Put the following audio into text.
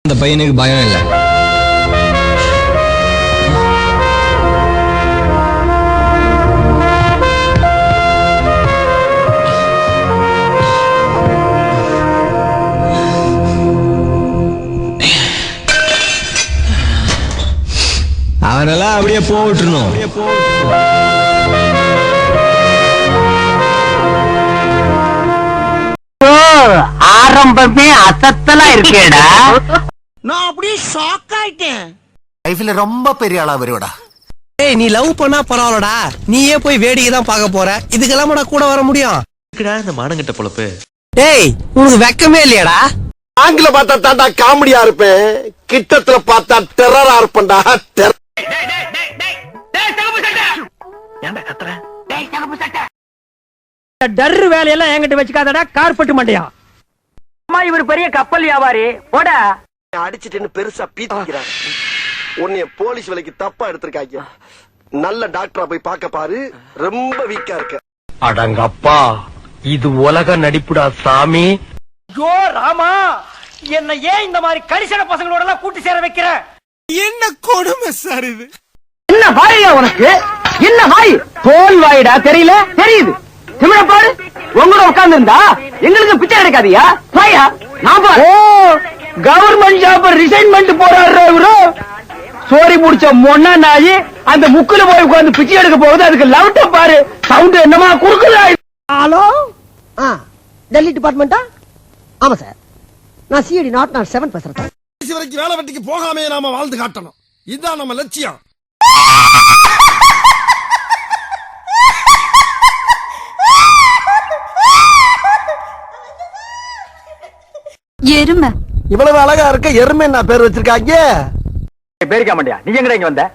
அந்த பையனுக்கு பயம் இல்லை. அவனெல்லாம் அப்படியே போட்டுருணும். ஆரம்பமே அசத்தலா இருக்கேடா. நான் அப்படியே ஷாக் ஆயிட்டேன். லைஃப்ல ரொம்ப பெரிய ஆளா வருவடா. ஏய், நீ லவ் பண்ணா பரவாயில்லடா, நீயே போய் வேடிக்கை தான் பார்க்க போற. இதுக்கெல்லாம் கூட வர முடியும்? இந்த மானங்கிட்ட பொழப்பு. டேய், உனக்கு வெக்கமே இல்லையாடா? ஆங்கில பார்த்தா தாண்டா காமெடியா இருப்பேன், கிட்டத்துல பார்த்தா டெரரா இருப்பேன்டா. டர்ரு வேலையெல்லாம் என்கிட்ட வச்சுக்காதடா, கார்பெட் மண்டையா. அம்மா, இவர் பெரிய கப்பல் வியாபாரி. போடா. அடிச்சிட்டு பெருசா பீத்திக்கிறான். உன்னைய போலீஸ் வேலைக்கு தப்பா எடுத்திருக்காங்க. நல்ல டாக்டரா போய் பார்க்க பாரு, ரொம்ப வீக்கா இருக்க. அடங்கப்பா, இது உலக நடிப்புடா சாமி. ஐயோ ராமா, என்ன ஏன் இந்த மாதிரி கரிசன பசங்களோட எல்லாம் கூட்டி சேர வைக்கிற? என்ன கொடுமை சார் இது? என்ன வாயா உனக்கு? என்ன வாய்? தோல் வாயிடா, தெரியல? தெரியுது. திமிர பாரு. உங்களோட உட்கார்ந்து இருந்தா எங்களுக்கு பிச்சை கிடைக்காதியா? வாயா. நான் பாரு. ஓ, கவர்மெண்ட் ஜாப் ரிசைன்மெண்ட் போறாரு இவரு. சோரி முடிச்ச மொன்னா நாயி அந்த முக்குல போய் உட்கார்ந்து பிச்சை எடுக்க போகுது. அதுக்கு லவுட்ட பாரு. சவுண்ட் என்னமா குறுக்குதா? ஹலோ, டெல்லி டிபார்ட்மெண்டா? ஆமா சார், நான் சிஐடி நாட் 7 பேசுறேன். வரைக்கும் வேலை வெட்டிக்கு போகாமே நாம வாழ்ந்து காட்டணும். இதுதான் நம்ம லட்சியம். எருமை. இவ்வளவு அழகா இருக்க எருமை என்ன பேர் வச்சிருக்காங்க? பேரிக்க மாட்டியா? நீ எங்கடா இங்க வந்த?